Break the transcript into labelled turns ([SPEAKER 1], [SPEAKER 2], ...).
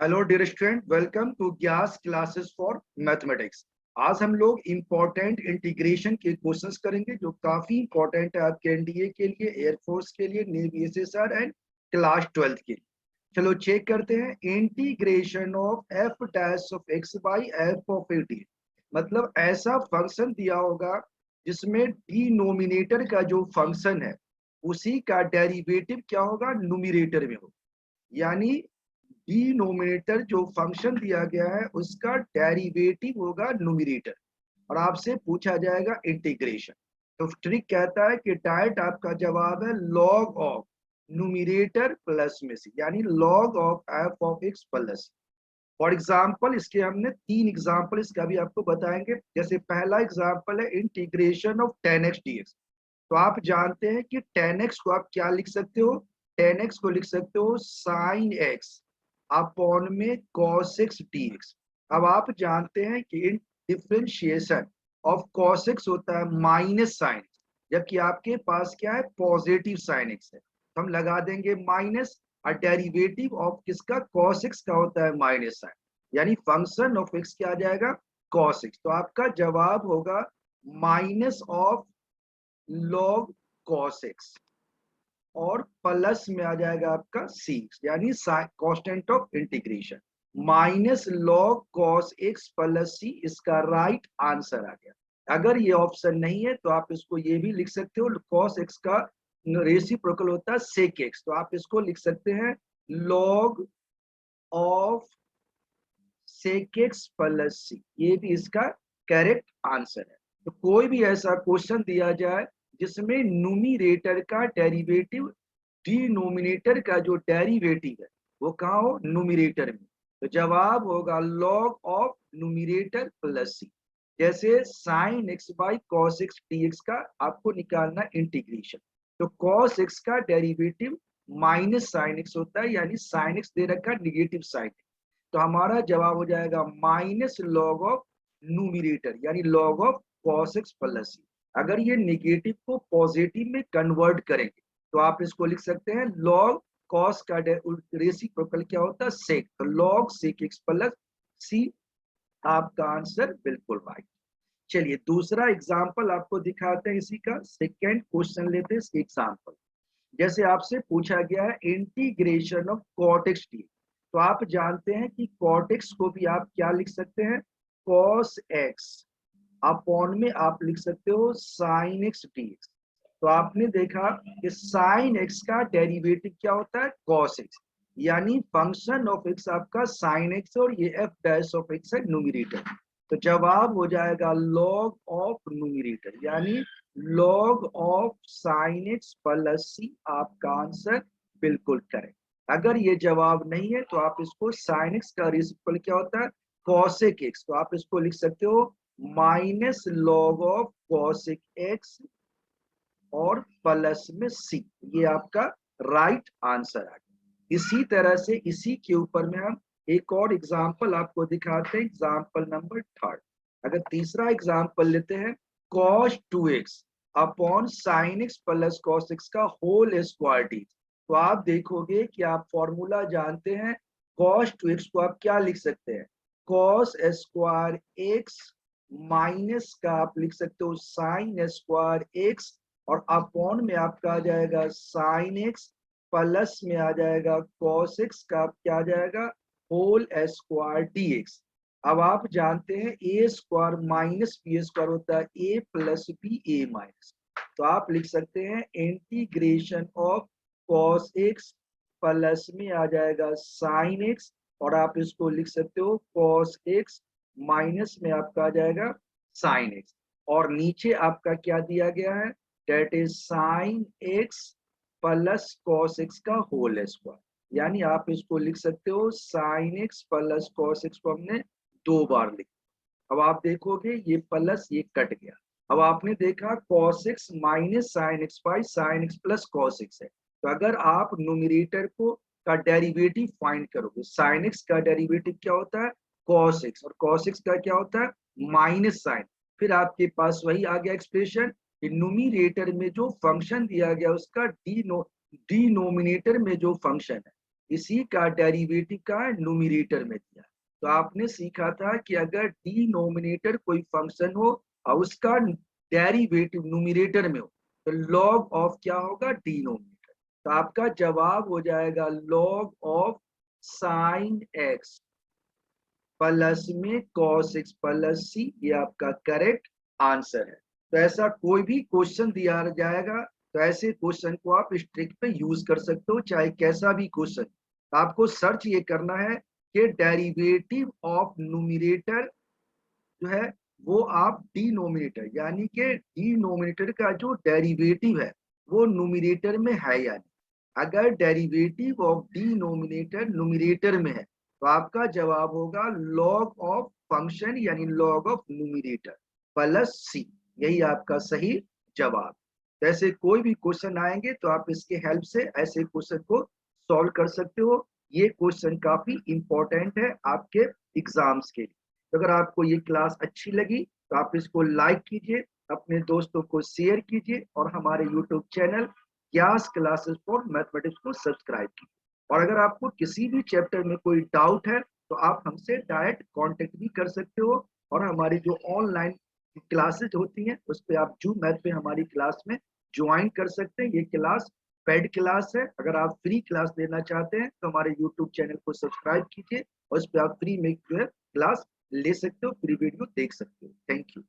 [SPEAKER 1] Hello dear student, welcome to Gyas classes for mathematics. आज हम लोग इम्पोर्टेंट इंटीग्रेशन के क्वेश्चंस करेंगे जो काफी इंपॉर्टेंट है आपके एनडीए के लिए, एयरफोर्स के लिए, नेवी एसएसआर एंड क्लास 12 के लिए। चलो चेक करते हैं। Integration of F dash of x by F of A D, मतलब ऐसा फंक्शन दिया होगा जिसमें डिनोमिनेटर का जो फंक्शन है उसी का डेरिवेटिव क्या होगा, न्यूमरेटर में होगा। यानी डिनोमिनेटर जो फंक्शन दिया गया है उसका डेरिवेटिव होगा न्यूमरेटर, और आपसे पूछा जाएगा इंटीग्रेशन। तो ट्रिक कहता है कि डायरेक्ट आपका जवाब है लॉग ऑफ न्यूमरेटर प्लस में से, यानी log of F of x plus. For example इसके हमने 3 एग्जाम्पल इसका भी आपको बताएंगे। जैसे पहला एग्जाम्पल है इंटीग्रेशन ऑफ 10x dx। तो आप जानते हैं कि 10x को आप क्या लिख सकते हो, 10x को लिख सकते हो साइन एक्स अपॉन में cos x dx। अब आप जानते हैं कि इन डिफरेंशिएशन ऑफ cos x होता है माइनस साइन एक्स, जबकि आपके पास क्या है, पॉजिटिव साइन एक्स है। तो हम लगा देंगे माइनस, और डेरिवेटिव ऑफ किसका, cos x का होता है माइनस साइन, यानी फंक्शन ऑफ x क्या आ जाएगा, cos x। तो आपका जवाब होगा minus of log cos x, और प्लस में आ जाएगा आपका सी, यानी constant of integration minus log cos x plus C, इसका राइट आंसर आ गया। अगर ये ऑप्शन नहीं है तो आप इसको ये भी लिख सकते हो, कॉस एक्स का रेसिप्रोकल होता है सेक एक्स, तो आप इसको लिख सकते हैं log of sec x plus C, ये भी इसका करेक्ट आंसर है। तो कोई भी ऐसा क्वेश्चन दिया जाए जिसमें न्यूमरेटर का डेरिवेटिव डिनोमिनेटर का जो डेरिवेटिव है वो कहाँ हो, न्यूमरेटर में, तो जवाब होगा log of numerator plus C. जैसे sine x by cos x dx का आपको निकालना इंटीग्रेशन, तो कॉस एक्स का डेरिवेटिव माइनस साइन एक्स होता है, यानी साइन एक्स दे रखा निगेटिव साइन, तो हमारा जवाब हो जाएगा माइनस लॉग ऑफ न्यूमरेटर, यानी log of cos x plus C. अगर ये निगेटिव को पॉजिटिव में कन्वर्ट करेंगे तो आप इसको लिख सकते हैं लॉग कॉस का रेसिप्रोकल क्या होता है, सेक, तो log sec x plus C आपका आंसर बिल्कुल राइट। चलिए दूसरा एग्जांपल आपको दिखाते हैं, इसी का सेकंड क्वेश्चन लेते हैं इसके एग्जांपल। जैसे आपसे पूछा गया है integration of cot x d, तो आप जानते हैं कि कॉट एक्स को भी आप क्या लिख सकते हैं, कॉस एक्स अपॉन में आप लिख सकते हो साइन एक्स डी एक्स। तो आपने देखा कि साइन एक्स का डेरिवेटिव क्या होता है, कॉस एक्स, यानी फंक्शन ऑफ एक्स आपका साइन एक्स, और ये एफ डैश ऑफ एक्स है न्यूमरेटर। तो जवाब हो जाएगा लॉग ऑफ न्यूमरेटर, यानी log of sine x plus C, आपका आंसर बिल्कुल करेक्ट। अगर ये जवाब नहीं है तो आप इसको साइन एक्स का रेसिप्रोकल क्या होता है, कॉसेक एक्स, तो आप इसको लिख सकते हो minus log of cosec x और प्लस में सी, ये आपका राइट आंसर आ गया। इसी तरह से इसी के ऊपर में हम एक और एग्जांपल आपको दिखाते हैं, एग्जांपल नंबर 3। अगर तीसरा एग्जांपल लेते हैं, cos 2x upon sine x plus cos x का होल स्क्वायर डी, तो आप देखोगे कि आप फॉर्मूला जानते हैं, cos 2x को आप क्या लिख सकते हैं, cos स्क्वायर एक्स माइनस का आप लिख सकते हो साइन स्क्वायर एक्स, और अपॉन में आपका आ जाएगा साइन एक्स, प्लस में आ जाएगा कॉस एक्स का क्या आ जाएगा, होल स्क्वायर डीएक्स। अब आप जानते हैं ए स्क्वायर माइनस बी स्क्वायर होता है ए प्लस बी ए माइनस, तो आप लिख सकते हैं integration of cos x plus में आ जाएगा साइन एक्स, और आप इसको लिख सकते हो कॉस एक्स माइनस में आपका आ जाएगा साइन एक्स, और नीचे आपका क्या दिया गया है, that is sine x plus cos x का होल स्क्वायर, यानी आप इसको लिख सकते हो sine x plus cos x को हमने 2 बार लिखा। अब आप देखोगे ये प्लस ये कट गया। अब आपने देखा cos x minus sine x by sine x plus cos x है, तो अगर आप न्यूमरेटर को का डेरिवेटिव फाइंड करोगे, साइन एक्स का डेरिवेटिव क्या होता है, cos x, और cos x का क्या होता है, माइनस साइन, फिर आपके पास वही आ गया एक्सप्रेशन, न्यूमरेटर में जो फंक्शन दिया गया उसका डिनोमिनेटर में जो फंक्शन है, इसी का डेरिवेटिव का न्यूमरेटर में दिया। तो आपने सीखा था कि अगर डिनोमिनेटर कोई फंक्शन हो और उसका डेरिवेटिव न्यूमरेटर में हो तो लॉग ऑफ क्या होगा, डिनोमिनेटर। तो आपका जवाब हो जाएगा log of sine x plus में कॉस एक्स प्लस सी। ये आपका करेक्ट आंसर है। तो ऐसा कोई भी क्वेश्चन दिया जाएगा तो ऐसे क्वेश्चन को आप इस ट्रिक पे यूज कर सकते हो, चाहे कैसा भी क्वेश्चन। आपको सर्च ये करना है कि डेरिवेटिव ऑफ न्यूमरेटर जो है वो आप डिनोमिनेटर, यानी कि डिनोमिनेटर का जो डेरिवेटिव है वो न्यूमरेटर में है या नहीं। अगर डेरिवेटिव ऑफ डिनोमिनेटर न्यूमरेटर में है तो आपका जवाब होगा लॉग ऑफ फंक्शन यानी लॉग ऑफ न्यूमरेटर प्लस सी। यही आपका सही जवाब। तो ऐसे कोई भी क्वेश्चन आएंगे तो आप इसके हेल्प से ऐसे क्वेश्चन को सॉल्व कर सकते हो। ये क्वेश्चन काफी इंपॉर्टेंट है आपके एग्जाम्स के लिए। तो अगर आपको ये क्लास अच्छी लगी तो आप इसको लाइक कीजिए, अपने दोस्तों को शेयर कीजिए और हमारे YouTube channel gas classes for mathematics को सब्सक्राइब कीजिए। और अगर आपको किसी भी चैप्टर में कोई डाउट है तो आप हमसे डायरेक्ट कांटेक्ट भी कर सकते हो। और हमारी जो ऑनलाइन क्लासेस होती हैं उस पर आप जूम मैथ पे हमारी क्लास में ज्वाइन कर सकते हैं। ये क्लास पेड क्लास है। अगर आप फ्री क्लास लेना चाहते हैं तो हमारे यूट्यूब चैनल को सब्सक्राइब कीजिए और उस पर आप फ्री में जो है क्लास ले सकते हो, फ्री वीडियो देख सकते हो। Thank you.